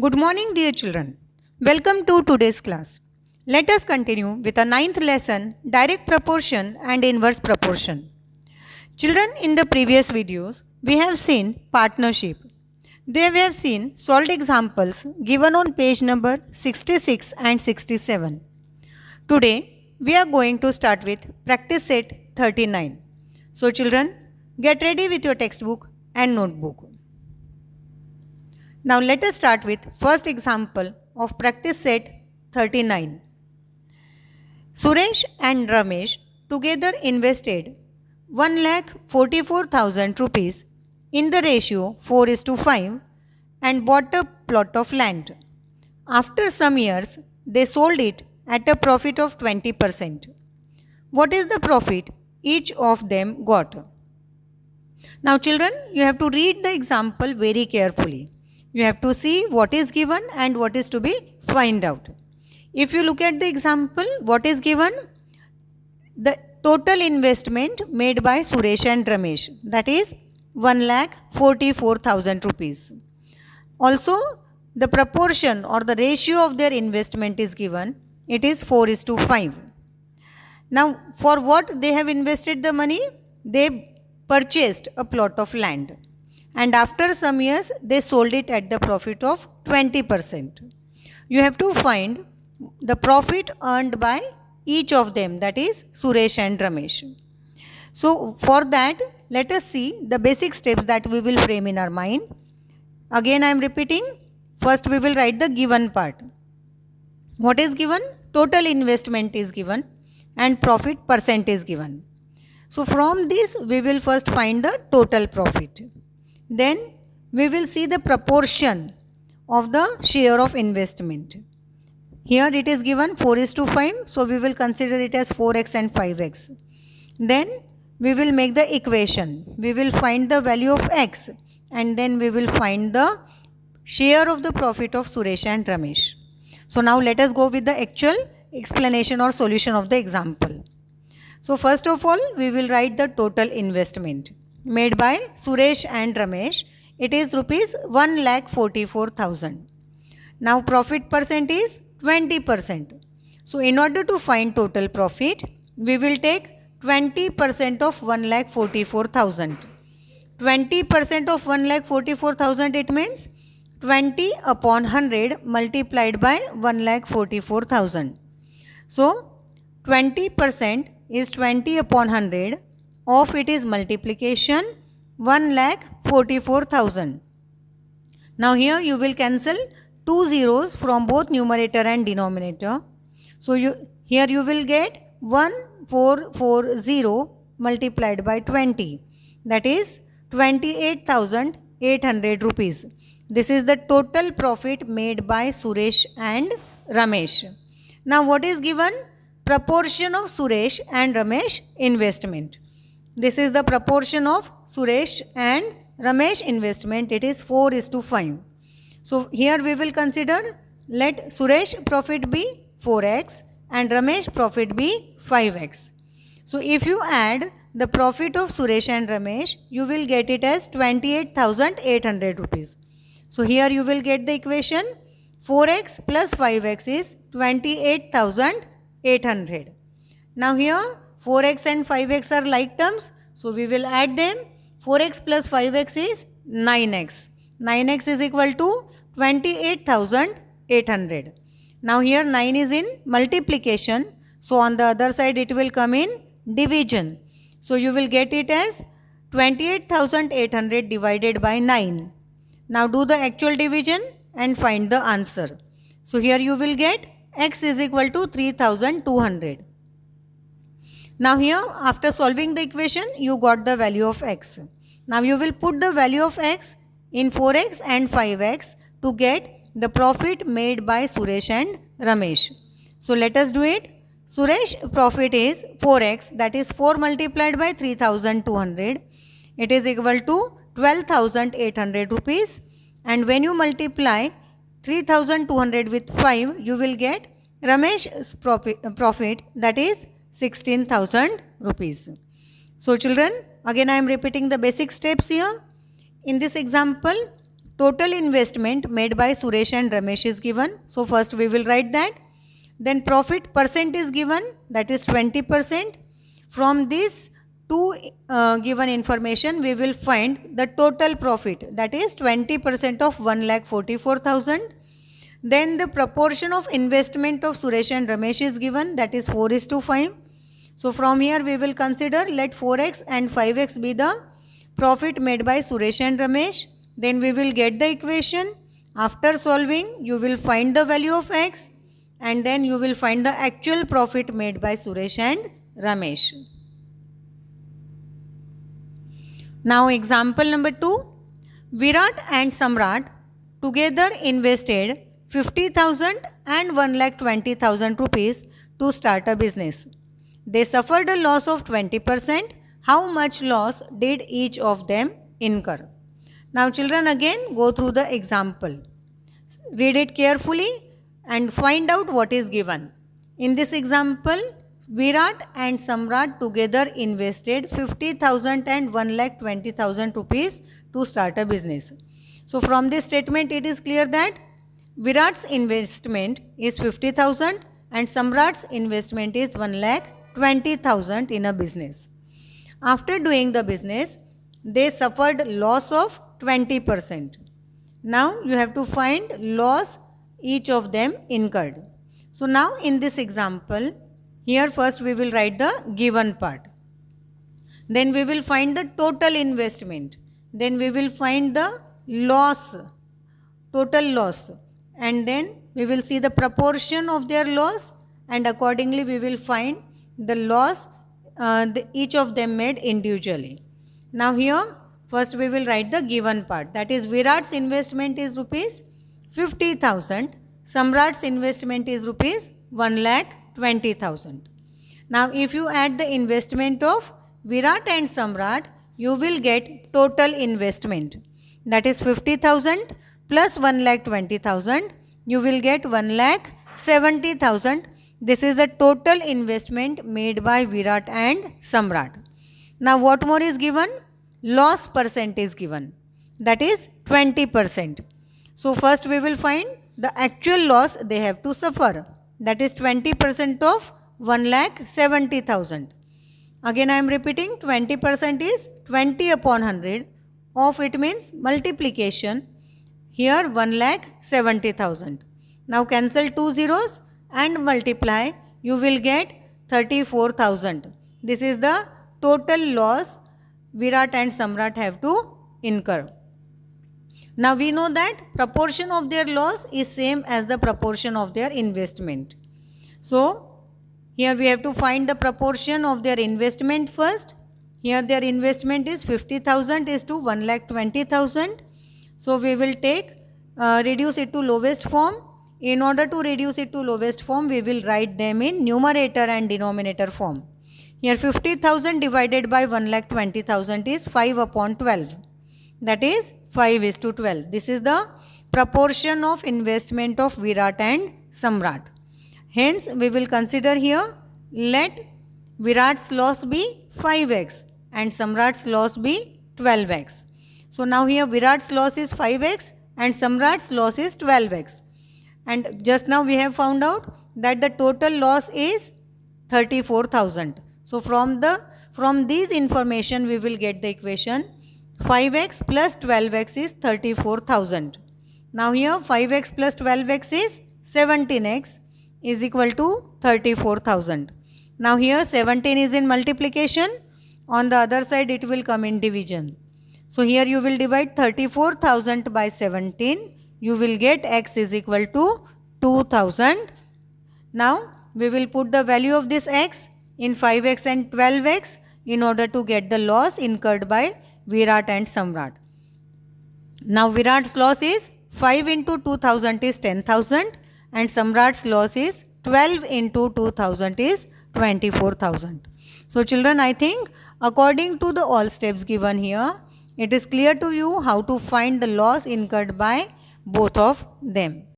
Good morning, dear children. Welcome to today's class. Let us continue with the ninth lesson, direct proportion and inverse proportion. Children, in the previous videos, we have seen partnership. There we have seen solved examples given on page number 66 and 67. Today, we are going to start with practice set 39. So, children, get ready with your textbook and notebook. Now let us start with first example of practice set 39. Suresh and Ramesh together invested 1,44,000 rupees in the ratio 4:5 and bought a plot of land. After some years, they sold it at a profit of 20%. What is the profit each of them got? Now children, you have to read the example very carefully. You have to see what is given and what is to be find out. If you look at the example, what is given? The total investment made by Suresh and Ramesh, that is 1,44,000 rupees. Also, the proportion or the ratio of their investment is given. It is 4:5. Now, for what they have invested the money? They purchased a plot of land. And after some years, they sold it at the profit of 20%. You have to find the profit earned by each of them, that is Suresh and Ramesh. So, for that, let us see the basic steps that we will frame in our mind. Again, I am repeating. First, we will write the given part. What is given? Total investment is given and profit percent is given. So, from this, we will first find the total profit. Then we will see the proportion of the share of investment. Here it is given 4:5, so we will consider it as 4x and 5x. Then we will make the equation. We will find the value of x and then we will find the share of the profit of Suresh and Ramesh. So now let us go with the actual explanation or solution of the example. So first of all, we will write the total investment made by Suresh and Ramesh. It is rupees 1,44,000. Now profit percent is 20%. So in order to find total profit, we will take 20% of 1,44,000. 20% of 1,44,000, it means 20 upon 100 multiplied by 1,44,000. So 20% is 20 upon 100. Of it is multiplication 1,44,000. Now here you will cancel two zeros from both numerator and denominator. So here you will get 1,440 multiplied by 20. That is 28,800 rupees. This is the total profit made by Suresh and Ramesh. Now what is given? Proportion of Suresh and Ramesh investment. This is the proportion of Suresh and Ramesh investment. It is 4:5. So here we will consider, let Suresh profit be 4x and Ramesh profit be 5x. So if you add the profit of Suresh and Ramesh, you will get it as 28,800 rupees. So here you will get the equation 4x plus 5x is 28,800. Now here 4x and 5x are like terms, so we will add them. 4x plus 5x is 9x. 9x is equal to 28,800. Now here 9 is in multiplication, so on the other side it will come in division. So you will get it as 28,800 divided by 9. Now do the actual division and find the answer. So here you will get x is equal to 3,200. Now here, after solving the equation, you got the value of x. Now you will put the value of x in 4x and 5x to get the profit made by Suresh and Ramesh. So let us do it. Suresh profit is 4x, that is 4 multiplied by 3,200. It is equal to 12,800 rupees. And when you multiply 3,200 with 5, you will get Ramesh's profit, that is 16,000 rupees. So children, again I am repeating the basic steps here. In this example, Total investment made by Suresh and Ramesh is given. So first we will write that. Then profit percent is given, that is 20%. From this two given information, we will find the total profit, that is 20% of 1,44,000. Then the proportion of investment of Suresh and Ramesh is given, that is 4:5. So from here we will consider, let 4x and 5x be the profit made by Suresh and Ramesh. Then we will get the equation. After solving, you will find the value of x, and then you will find the actual profit made by Suresh and Ramesh. Now example number 2. Virat and Samrat together invested 50,000 and 1,20,000 rupees to start a business. They suffered a loss of 20%. How much loss did each of them incur? Now children, again go through the example. Read it carefully and find out what is given. In this example, Virat and Samrat together invested 50,000 and 1,20,000 rupees to start a business. So from this statement it is clear that Virat's investment is 50,000 and Samrat's investment is 1,20,000 in a business. After doing the business, they suffered loss of 20%. Now you have to find loss each of them incurred. So now in this example, here first we will write the given part. Then we will find the total investment. Then we will find the loss, total loss. And then we will see the proportion of their loss, and accordingly we will find the loss each of them made individually. Now here first we will write the given part, that is Virat's investment is rupees 50,000, Samrat's investment is rupees 1,20,000. Now if you add the investment of Virat and Samrat, you will get total investment, that is 50,000 plus 1,20,000, you will get 1,70,000. This is the total investment made by Virat and Samrat. Now what more is given? Loss percent is given, that is 20%. So first we will find the actual loss they have to suffer, that is 20% of 1,70,000. Again I am repeating, 20% is 20 upon 100, of it means multiplication, here 1,70,000. Now cancel two zeros and multiply, you will get 34,000. This is the total loss Virat and Samrat have to incur. Now we know that proportion of their loss is same as the proportion of their investment. So here we have to find the proportion of their investment first. Here their investment is 50,000 is to 1,20,000. So we will take reduce it to lowest form. In order to reduce it to lowest form, we will write them in numerator and denominator form. Here 50,000 divided by 1,20,000 is 5 upon 12. That is 5:12. This is the proportion of investment of Virat and Samrat. Hence, we will consider here, let Virat's loss be 5x and Samrat's loss be 12x. So now here Virat's loss is 5x and Samrat's loss is 12x. And just now we have found out that the total loss is 34,000. So from these information we will get the equation 5x plus 12x is 34,000. Now here 5x plus 12x is 17x is equal to 34,000. Now here 17 is in multiplication, on the other side it will come in division. So here you will divide 34,000 by 17, you will get x is equal to 2000. Now we will put the value of this x in 5x and 12x in order to get the loss incurred by Virat and Samrat. Now Virat's loss is 5 into 2000 is 10,000 and Samrat's loss is 12 into 2000 is 24,000. So children, I think according to the all steps given here, it is clear to you how to find the loss incurred by both of them.